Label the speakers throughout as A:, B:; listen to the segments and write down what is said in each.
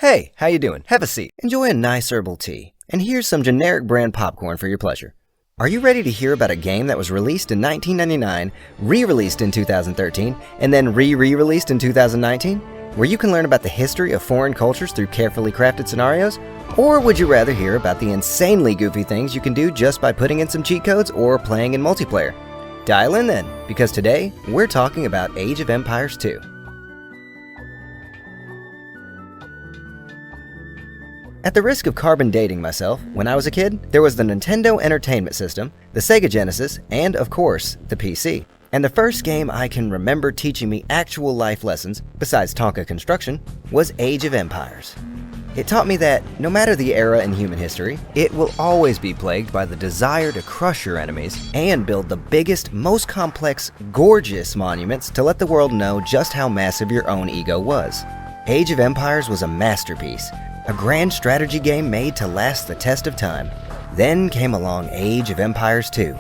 A: Hey, how you doing? Have a seat. Enjoy a nice herbal tea. And here's some generic brand popcorn for your pleasure. Are you ready to hear about a game that was released in 1999, re-released in 2013, and then re-released in 2019? Where you can learn about the history of foreign cultures through carefully crafted scenarios? Or would you rather hear about the insanely goofy things you can do just by putting in some cheat codes or playing in multiplayer? Dial in then, because today we're talking about Age of Empires 2. At the risk of carbon dating myself, when I was a kid, there was the Nintendo Entertainment System, the Sega Genesis, and of course, the PC. And the first game I can remember teaching me actual life lessons, besides Tonka construction, was Age of Empires. It taught me that, no matter the era in human history, it will always be plagued by the desire to crush your enemies and build the biggest, most complex, gorgeous monuments to let the world know just how massive your own ego was. Age of Empires was a masterpiece, a grand strategy game made to last the test of time. Then came along Age of Empires 2,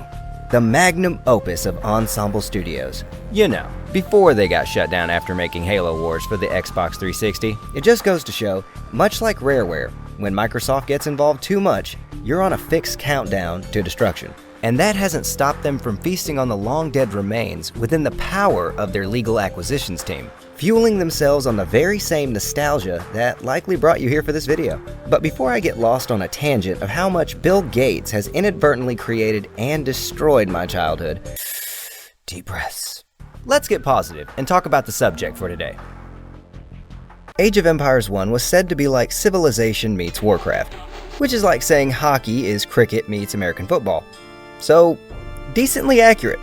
A: the magnum opus of Ensemble Studios. You know, before they got shut down after making Halo Wars for the Xbox 360. It just goes to show, much like Rareware, when Microsoft gets involved too much, you're on a fixed countdown to destruction. And that hasn't stopped them from feasting on the long-dead remains within the power of their legal acquisitions team, fueling themselves on the very same nostalgia that likely brought you here for this video. But before I get lost on a tangent of how much Bill Gates has inadvertently created and destroyed my childhood, deep breaths. Let's get positive and talk about the subject for today. Age of Empires 1 was said to be like Civilization meets Warcraft, which is like saying hockey is cricket meets American football. So, decently accurate.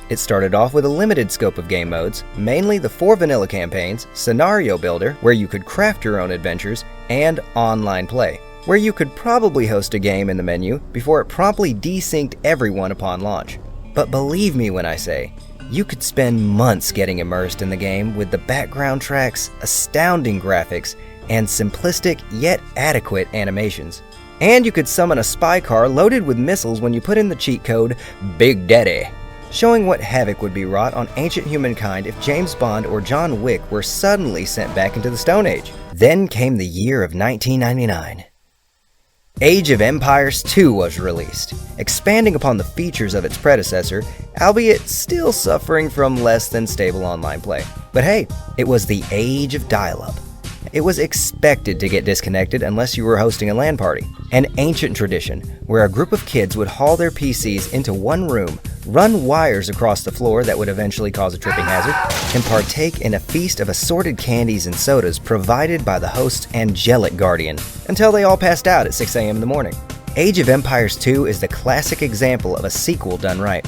A: It started off with a limited scope of game modes, mainly the 4 vanilla campaigns, Scenario Builder, where you could craft your own adventures, and Online Play, where you could probably host a game in the menu before it promptly desynced everyone upon launch. But believe me when I say, you could spend months getting immersed in the game with the background tracks, astounding graphics, and simplistic yet adequate animations. And you could summon a spy car loaded with missiles when you put in the cheat code Big Daddy, showing what havoc would be wrought on ancient humankind if James Bond or John Wick were suddenly sent back into the Stone Age. Then came the year of 1999. Age of Empires 2 was released, expanding upon the features of its predecessor, albeit still suffering from less than stable online play. But hey, it was the age of dial-up. It was expected to get disconnected unless you were hosting a LAN party, an ancient tradition where a group of kids would haul their PCs into one room, run wires across the floor that would eventually cause a tripping hazard, and partake in a feast of assorted candies and sodas provided by the host's angelic guardian, until they all passed out at 6 a.m. in the morning. Age of Empires 2 is the classic example of a sequel done right.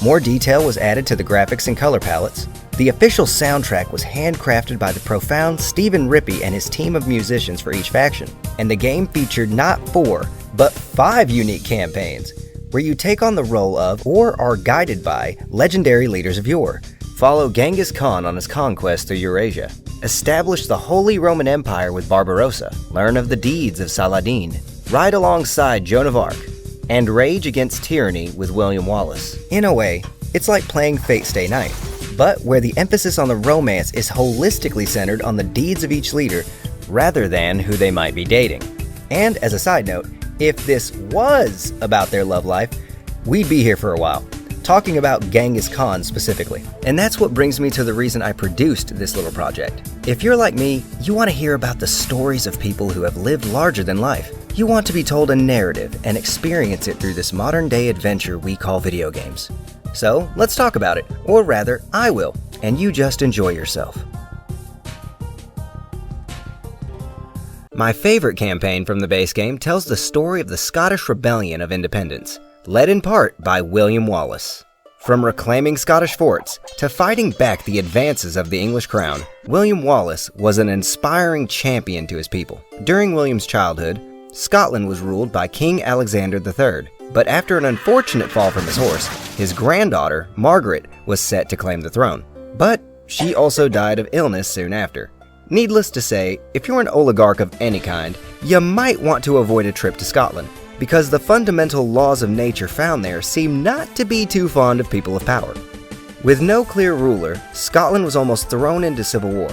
A: More detail was added to the graphics and color palettes. The official soundtrack was handcrafted by the profound Stephen Rippey and his team of musicians for each faction, and the game featured not 4, but 5 unique campaigns, where you take on the role of, or are guided by, legendary leaders of yore, follow Genghis Khan on his conquest through Eurasia, establish the Holy Roman Empire with Barbarossa, learn of the deeds of Saladin, ride alongside Joan of Arc, and rage against tyranny with William Wallace. In a way, it's like playing Fate Stay Night, but where the emphasis on the romance is holistically centered on the deeds of each leader rather than who they might be dating. And as a side note, if this was about their love life, we'd be here for a while, talking about Genghis Khan specifically. And that's what brings me to the reason I produced this little project. If you're like me, you want to hear about the stories of people who have lived larger than life. You want to be told a narrative and experience it through this modern-day adventure we call video games. So, let's talk about it, or rather, I will, and you just enjoy yourself. My favorite campaign from the base game tells the story of the Scottish Rebellion of Independence, led in part by William Wallace. From reclaiming Scottish forts to fighting back the advances of the English crown, William Wallace was an inspiring champion to his people. During William's childhood, Scotland was ruled by King Alexander III, but after an unfortunate fall from his horse, his granddaughter, Margaret, was set to claim the throne. But she also died of illness soon after. Needless to say, if you're an oligarch of any kind, you might want to avoid a trip to Scotland, because the fundamental laws of nature found there seem not to be too fond of people of power. With no clear ruler, Scotland was almost thrown into civil war.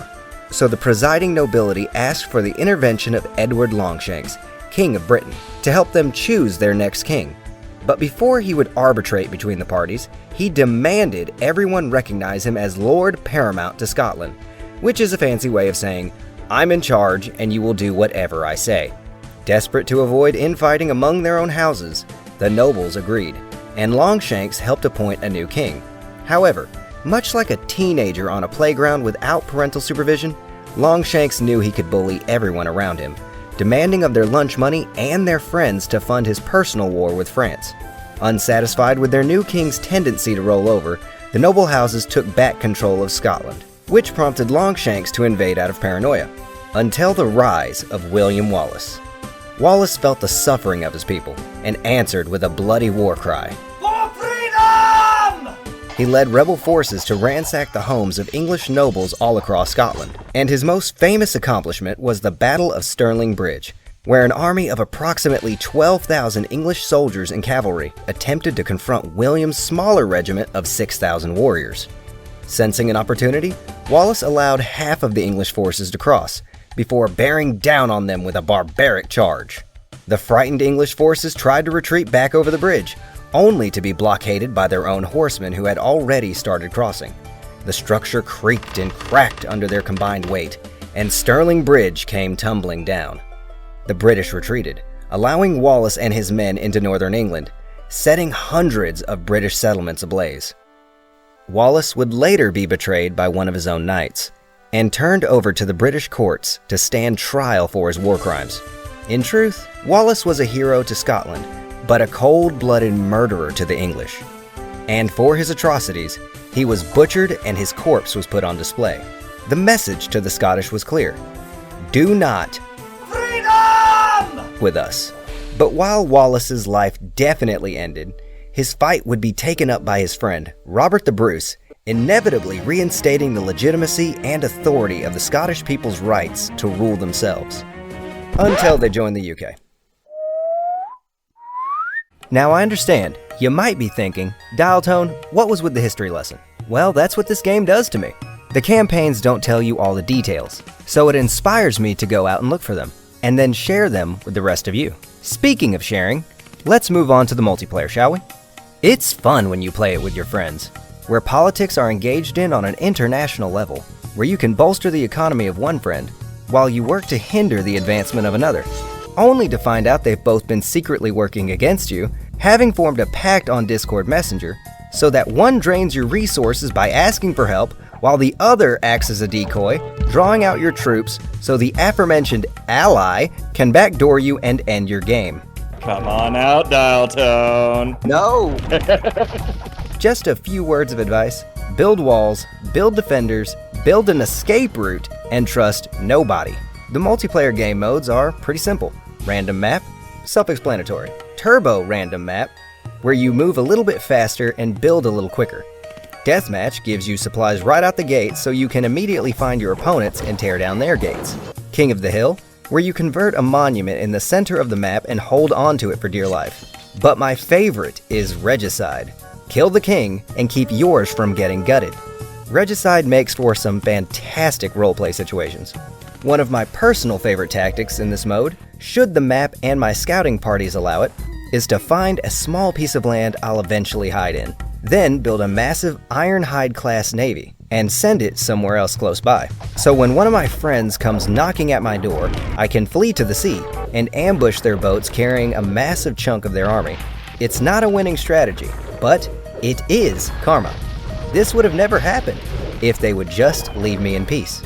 A: so the presiding nobility asked for the intervention of Edward Longshanks, King of Britain, to help them choose their next king. But before he would arbitrate between the parties, he demanded everyone recognize him as Lord Paramount to Scotland, which is a fancy way of saying, "I'm in charge and you will do whatever I say." Desperate to avoid infighting among their own houses, the nobles agreed, and Longshanks helped appoint a new king. However, much like a teenager on a playground without parental supervision, Longshanks knew he could bully everyone around him, demanding of their lunch money and their friends to fund his personal war with France. Unsatisfied with their new king's tendency to roll over, the noble houses took back control of Scotland, which prompted Longshanks to invade out of paranoia, until the rise of William Wallace. Wallace felt the suffering of his people and answered with a bloody war cry.
B: For freedom!
A: He led rebel forces to ransack the homes of English nobles all across Scotland, and his most famous accomplishment was the Battle of Stirling Bridge, where an army of approximately 12,000 English soldiers and cavalry attempted to confront William's smaller regiment of 6,000 warriors. Sensing an opportunity, Wallace allowed half of the English forces to cross, before bearing down on them with a barbaric charge. The frightened English forces tried to retreat back over the bridge, only to be blockaded by their own horsemen who had already started crossing. The structure creaked and cracked under their combined weight, and Stirling Bridge came tumbling down. The British retreated, allowing Wallace and his men into northern England, setting hundreds of British settlements ablaze. Wallace would later be betrayed by one of his own knights, and turned over to the British courts to stand trial for his war crimes. In truth, Wallace was a hero to Scotland, but a cold-blooded murderer to the English. And for his atrocities, he was butchered and his corpse was put on display. The message to the Scottish was clear: do not
B: Freedom!
A: with us. But while Wallace's life definitely ended, his fight would be taken up by his friend, Robert the Bruce, inevitably reinstating the legitimacy and authority of the Scottish people's rights to rule themselves, until they joined the UK. Now I understand, you might be thinking, Dialtone, what was with the history lesson? Well, that's what this game does to me. The campaigns don't tell you all the details, so it inspires me to go out and look for them, and then share them with the rest of you. Speaking of sharing, let's move on to the multiplayer, shall we? It's fun when you play it with your friends, where politics are engaged in on an international level, where you can bolster the economy of one friend, while you work to hinder the advancement of another, only to find out they've both been secretly working against you, having formed a pact on Discord Messenger, so that one drains your resources by asking for help, while the other acts as a decoy, drawing out your troops so the aforementioned ally can backdoor you and end your game.
B: Come on out, Dialtone.
A: No! Just a few words of advice: build walls, build defenders, build an escape route, and trust nobody. The multiplayer game modes are pretty simple. Random map, self-explanatory. Turbo random map, where you move a little bit faster and build a little quicker. Deathmatch gives you supplies right out the gate so you can immediately find your opponents and tear down their gates. King of the Hill, where you convert a monument in the center of the map and hold on to it for dear life. But my favorite is Regicide. Kill the king and keep yours from getting gutted. Regicide makes for some fantastic roleplay situations. One of my personal favorite tactics in this mode, should the map and my scouting parties allow it, is to find a small piece of land I'll eventually hide in, then build a massive Ironhide class navy, and send it somewhere else close by. So when one of my friends comes knocking at my door, I can flee to the sea and ambush their boats carrying a massive chunk of their army. It's not a winning strategy, but it is karma. This would have never happened if they would just leave me in peace.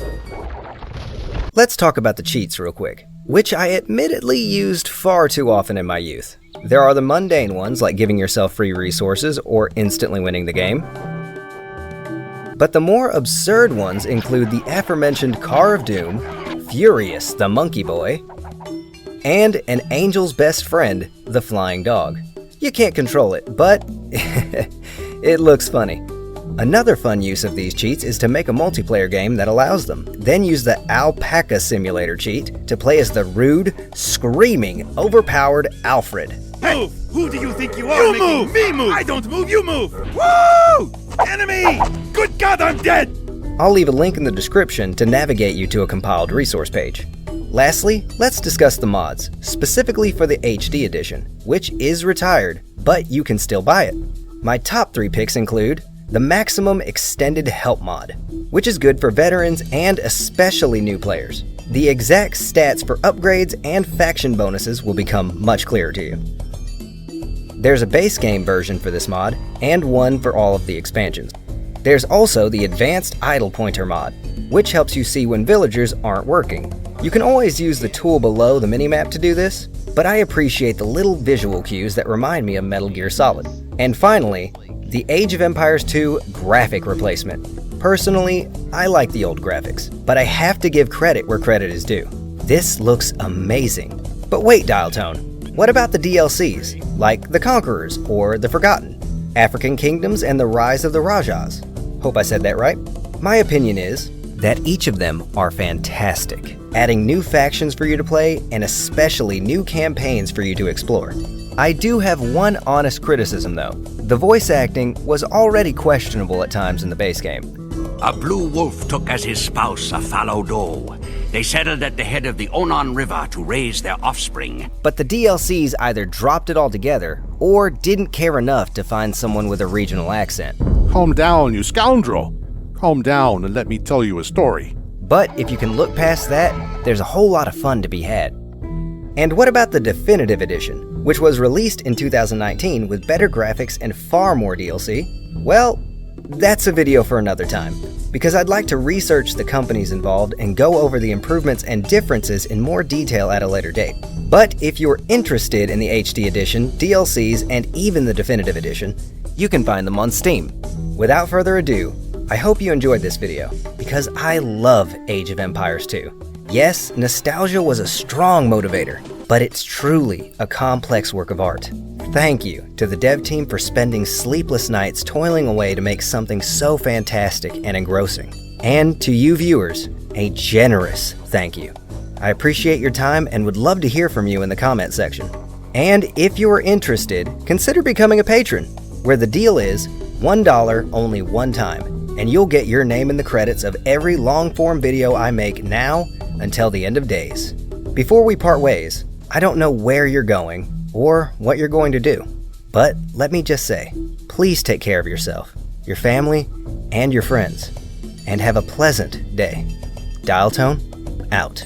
A: Let's talk about the cheats real quick, which I admittedly used far too often in my youth. There are the mundane ones like giving yourself free resources or instantly winning the game. But the more absurd ones include the aforementioned Car of Doom, Furious the Monkey Boy, and an angel's best friend, the Flying Dog. You can't control it, but it looks funny. Another fun use of these cheats is to make a multiplayer game that allows them. Then use the Alpaca Simulator cheat to play as the rude, screaming, overpowered Alfred.
C: Move! Who do you think you are making move. Me move? I don't move, you move! Woo! Enemy! Good God, I'm dead!
A: I'll leave a link in the description to navigate you to a compiled resource page. Lastly, let's discuss the mods, specifically for the HD edition, which is retired, but you can still buy it. My top 3 picks include the Maximum Extended Help mod, which is good for veterans and especially new players. The exact stats for upgrades and faction bonuses will become much clearer to you. There's a base game version for this mod, and one for all of the expansions. There's also the Advanced Idle Pointer mod, which helps you see when villagers aren't working. You can always use the tool below the minimap to do this, but I appreciate the little visual cues that remind me of Metal Gear Solid. And finally, the Age of Empires 2 graphic replacement. Personally, I like the old graphics, but I have to give credit where credit is due. This looks amazing. But wait, DialTone, what about the DLCs, like The Conquerors or The Forgotten, African Kingdoms and the Rise of the Rajas? Hope I said that right. My opinion is that each of them are fantastic, adding new factions for you to play and especially new campaigns for you to explore. I do have one honest criticism though. The voice acting was already questionable at times in the base game.
D: A blue wolf took as his spouse a fallow doe. They settled at the head of the Onon River to raise their offspring.
A: But the DLCs either dropped it altogether or didn't care enough to find someone with a regional accent.
E: Calm down, you scoundrel. Calm down and let me tell you a story.
A: But if you can look past that, there's a whole lot of fun to be had. And what about the Definitive Edition, which was released in 2019 with better graphics and far more DLC? Well, that's a video for another time, because I'd like to research the companies involved and go over the improvements and differences in more detail at a later date. But if you're interested in the HD Edition, DLCs, and even the Definitive Edition, you can find them on Steam. Without further ado, I hope you enjoyed this video, because I love Age of Empires 2. Yes, nostalgia was a strong motivator, but it's truly a complex work of art. Thank you to the dev team for spending sleepless nights toiling away to make something so fantastic and engrossing. And to you viewers, a generous thank you. I appreciate your time and would love to hear from you in the comment section. And if you are interested, consider becoming a patron, where the deal is $1 only one time, and you'll get your name in the credits of every long-form video I make now until the end of days. Before we part ways, I don't know where you're going or what you're going to do, but let me just say, please take care of yourself, your family, and your friends, and have a pleasant day. DialTone, out.